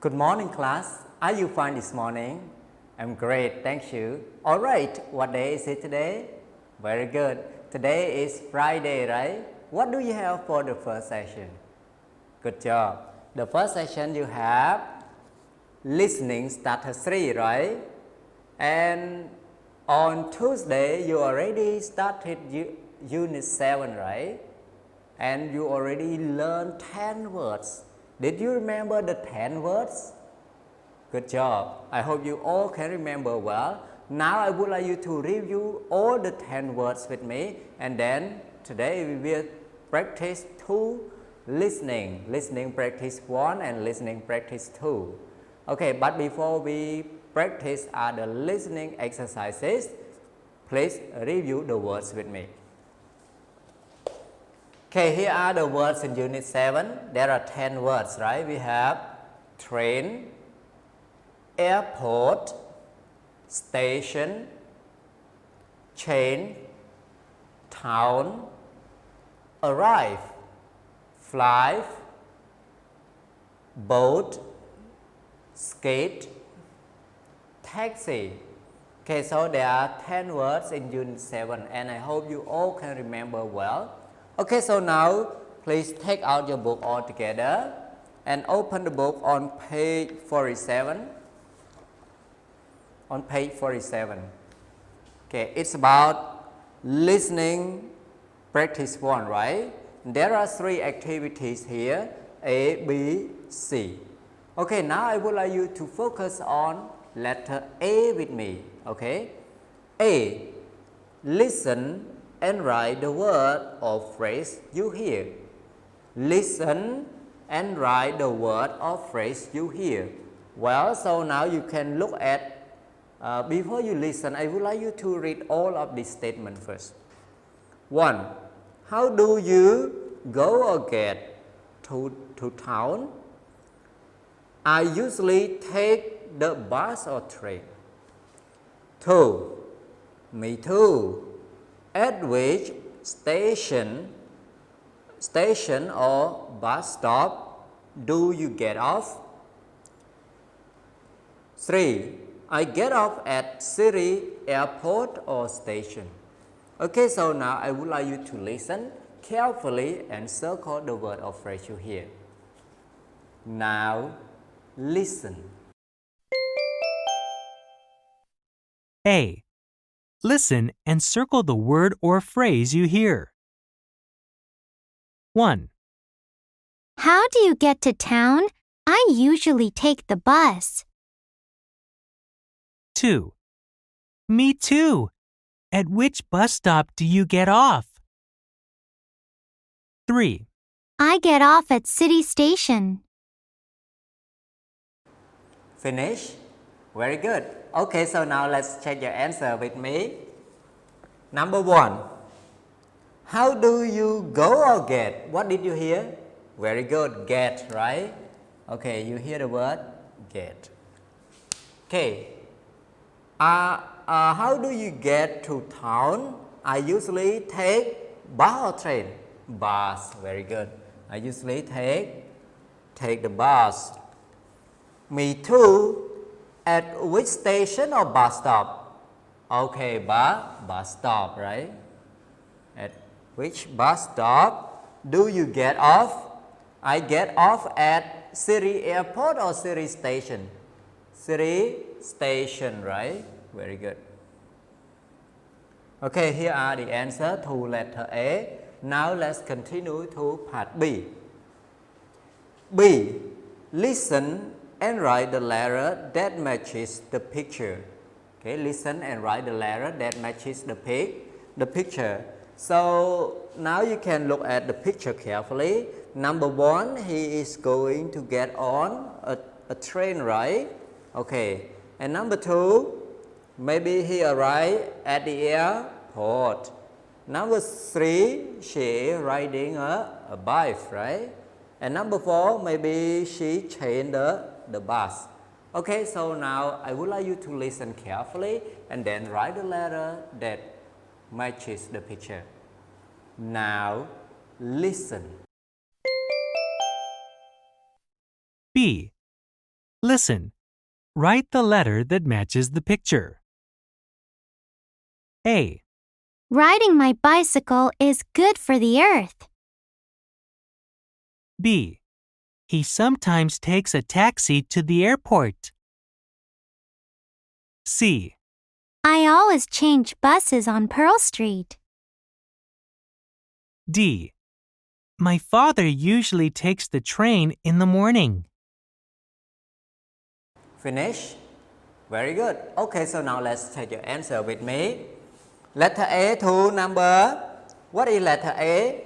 Good morning, class. Are you fine this morning? I'm great, thank you. All right, what day is it today? Very good. Today is Friday, right? What do you have for the first session? Good job. The first session you have listening starter 3, right? And on Tuesday, you already started unit 7, right? And you already learned 10 words. Did you remember the 10 words? Good job. I hope you all can remember well. Now I would like you to review all the 10 words with me, and then today we will practice 2 listening practice 1 and listening practice 2. Okay, but before we practice the listening exercises, please review the words with me. Okay, here are the words in unit 7. There are 10 words, right? We have train, airport, station, chain, town, arrive, fly, boat, skate, taxi. Okay, so there are 10 words in unit 7 and I hope you all can remember well. Okay, so now please take out your book all together and open the book on page 47. On page 47. Okay, it's about listening practice 1, right? There are 3 activities here, A, B, C. Okay, now I would like you to focus on letter A with me, okay? A, listen and write the word or phrase you hear. Listen and write the word or phrase you hear. Well, so now you can look at, before you listen, I would like you to read all of these statements first. 1. How do you go or get to town? I usually take the bus or train. 2. Me too. At which station or bus stop do you get off? 3. I get off at city, airport or station. Okay, so now I would like you to listen carefully and circle the word or phrase you hear. Now, listen. A. Listen and circle the word or phrase you hear. 1. How do you get to town? I usually take the bus. 2. Me too. At which bus stop do you get off? 3. I get off at city station. Finish? Very good. Okay, so now let's check your answer with me. Number 1. How do you go or get? What did you hear? Very good. Get, right? Okay, you hear the word get. Okay. How do you get to town? I usually take bus or train? Bus. Very good. I usually take the bus. Me too. At which station or bus stop? Okay, bus stop, right? At which bus stop do you get off? I get off at city airport or city station? City station, right? Very good. Okay, here are the answers to letter A. Now let's continue to part B. B. Listen and write the letter that matches the picture. Okay, listen and write the letter that matches the picture. So now you can look at the picture carefully. Number 1, he is going to get on a train, right? Okay. And number 2, maybe he arrived at the airport. Number 3, she riding a bike, right? And number 4, maybe she changed the bus. Okay, so now I would like you to listen carefully and then write the letter that matches the picture. Now, listen. B. Listen. Write the letter that matches the picture. A. Riding my bicycle is good for the earth. B. He sometimes takes a taxi to the airport. C. I always change buses on Pearl Street. D. My father usually takes the train in the morning. Finish? Very good. Okay, so now let's take your answer with me. Letter A to number, what is letter A?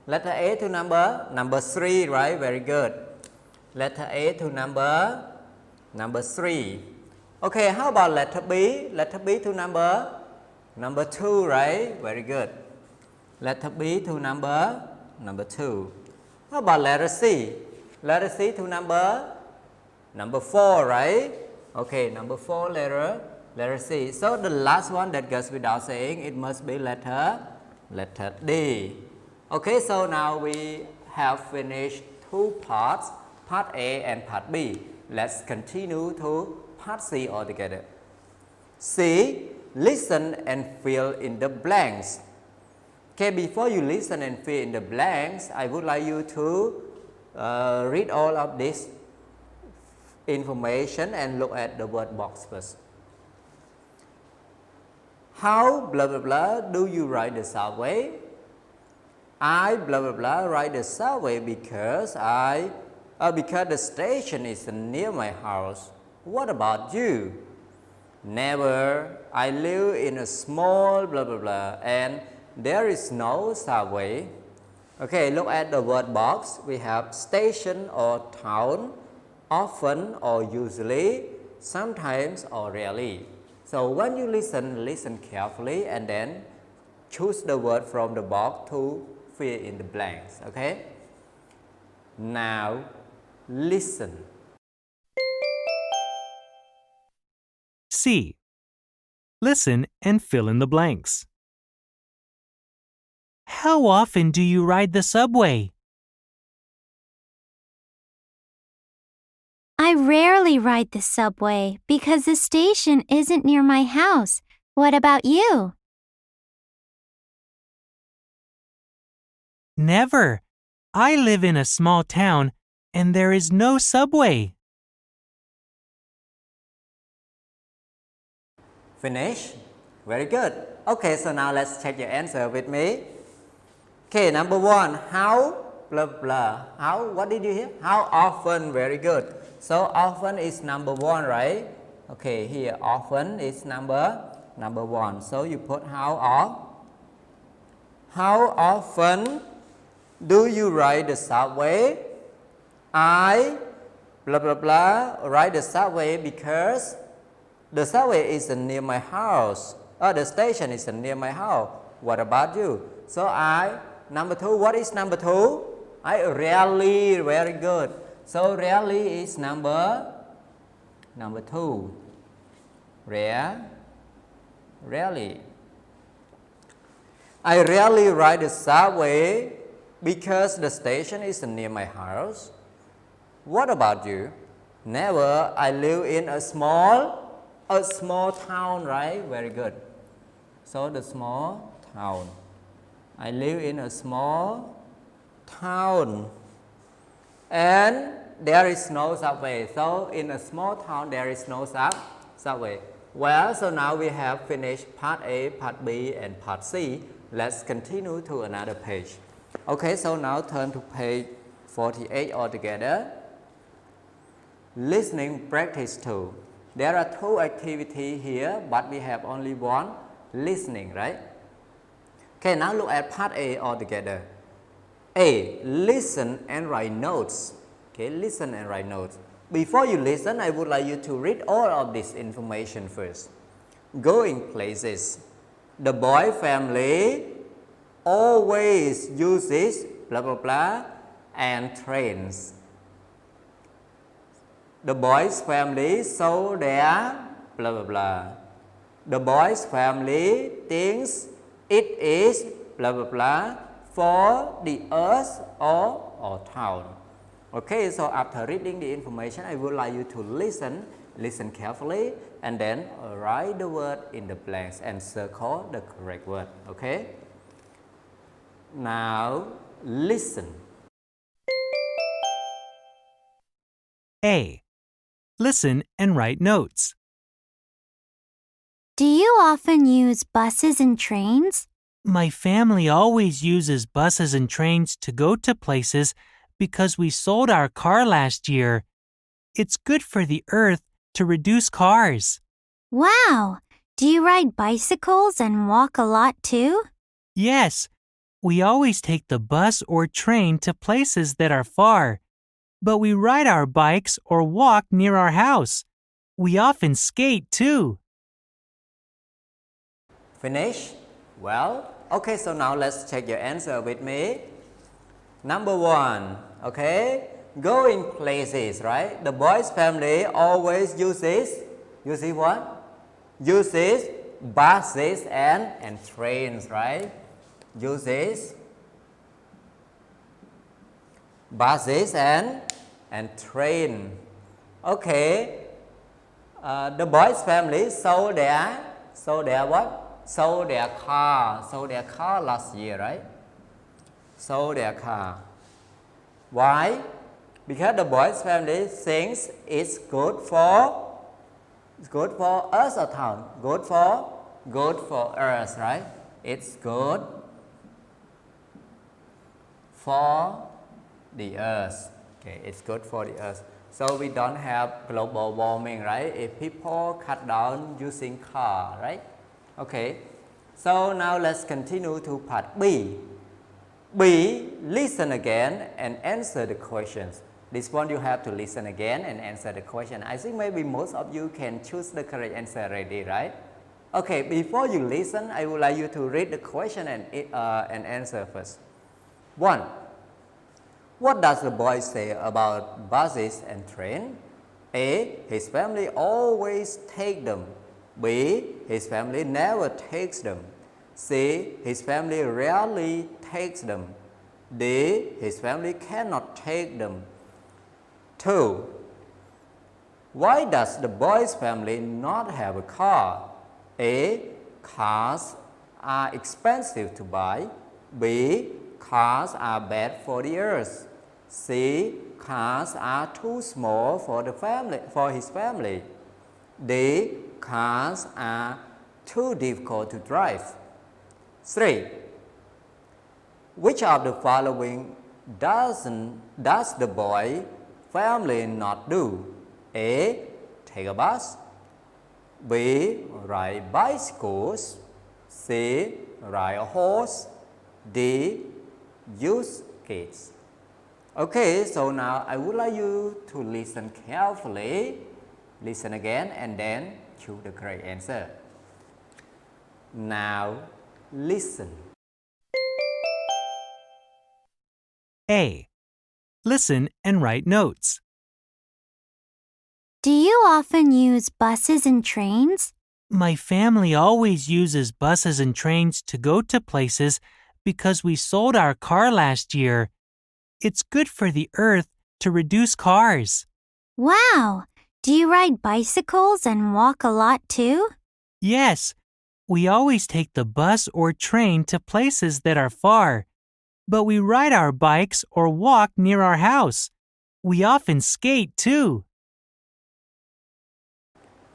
Letter A to number 3, right? Very good. Letter A to number 3. Okay, how about letter B? Letter B to number 2, right? Very good. Letter B to number 2. How about letter C? Letter C to number 4, right? Okay, number 4 letter C. So the last one that goes without saying, it must be letter D. Okay, so now we have finished 2 parts, part A and part B. Let's continue to part C altogether. C. Listen and fill in the blanks. Okay, before you listen and fill in the blanks, I would like you to read all of this information and look at the word box first. How blah blah blah do you ride the subway? I blah blah blah ride the subway because because the station is near my house. What about you? Never. I live in a small blah blah blah and there is no subway. Okay, look at the word box. We have station or town, often or usually, sometimes or rarely. So when you listen carefully and then choose the word from the box to fill in the blanks. Okay? Now listen. C. Listen and fill in the blanks. How often do you ride the subway? I rarely ride the subway because the station isn't near my house. What about you? Never. I live in a small town and there is no subway. Finish? Very good. Okay, so now let's check your answer with me. Okay, number 1, how blah blah. How, what did you hear? How often? Very good. So often is number 1, right? Okay, here often is number 1. So you put how often do you ride the subway? I blah blah blah ride the subway because the subway is near my house. The station is near my house. What about you? So number 2, what is number 2? I rarely, very good. So rarely is number 2. Rarely. I rarely ride the subway because the station is near my house. What about you? Never. I live in a small town, right? Very good. So the small town. I live in a small town and there is no subway. So in a small town there is no subway. Well, so now we have finished part A, part B and part C. Let's continue to another page. Okay, so now turn to page 48 altogether. Listening practice 2. There are 2 activities here, but we have only 1, listening, right? Okay, now look at part A altogether. A. Listen and write notes. Okay, listen and write notes. Before you listen, I would like you to read all of this information first. Going places. The boy family always uses blah blah blah and trains. The boy's family saw their blah blah blah. The boy's family thinks it is blah blah blah for the earth or town. Okay, so after reading the information, I would like you to listen carefully, and then write the word in the blanks and circle the correct word. Okay? Now, listen. A. Listen and write notes. Do you often use buses and trains? My family always uses buses and trains to go to places because we sold our car last year. It's good for the earth to reduce cars. Wow! Do you ride bicycles and walk a lot too? Yes, we always take the bus or train to places that are far, but we ride our bikes or walk near our house. We often skate too. Finish? Well, okay, so now let's check your answer with me. Number 1, okay, going places, right? The boy's family always uses what? Uses buses and trains, right? Uses buses and train. Okay, the boy's family sold their what? Sold their car last year, right? Sold their car. Why? Because the boy's family thinks it's good for us or town. Good for us, right? It's good for the earth. Okay, it's good for the earth. So we don't have global warming, right? If people cut down using car, right? Okay, so now let's continue to part B. B, listen again and answer the questions. This one you have to listen again and answer the question. I think maybe most of you can choose the correct answer already, right? Okay, before you listen, I would like you to read the question and answer first. 1. What does the boy say about buses and trains? A. His family always take them. B. His family never takes them. C. His family rarely takes them. D. His family cannot take them. 2. Why does the boy's family not have a car? A. Cars are expensive to buy. B. Cars are bad for the earth. C. Cars are too small for his family. D. Cars are too difficult to drive. 3. Which of the following does the boy family not do? A. Take a bus. B. Ride bicycles. C. Ride a horse. D. Use skates. Okay, so now I would like you to listen carefully. Listen again and then choose the correct answer. Now, listen. A. Listen and write notes. Do you often use buses and trains? My family always uses buses and trains to go to places because we sold our car last year. It's good for the earth to reduce cars. Wow! Do you ride bicycles and walk a lot too? Yes, we always take the bus or train to places that are far, but we ride our bikes or walk near our house. We often skate too.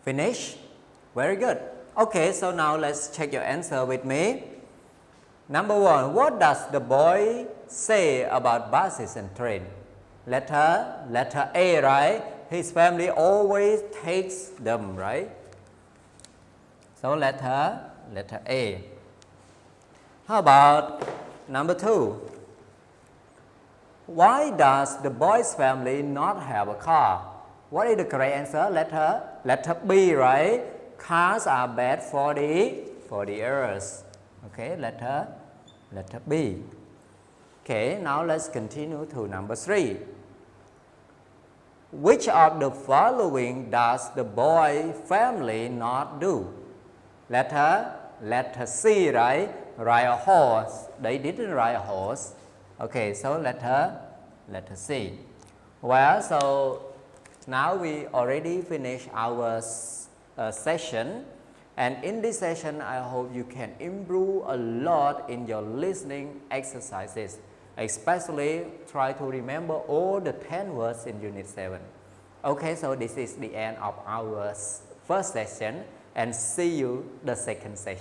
Finish? Very good. Okay, so now let's check your answer with me. Number 1, what does the boy say about buses and trains? Letter A, right? His family always takes them, right? So letter A. How about number 2? Why does the boy's family not have a car? What is the correct answer? Letter B, right? Cars are bad for the earth. Okay, letter B. Okay, now let's continue to number 3. Which of the following does the boy family not do? Letter C, right? Ride a horse. They didn't ride a horse. Okay, so letter C. Well, so now we already finished our session, and in this session I hope you can improve a lot in your listening exercises, especially try to remember all the 10 words in Unit 7. Okay, so this is the end of our first session, and see you the second session.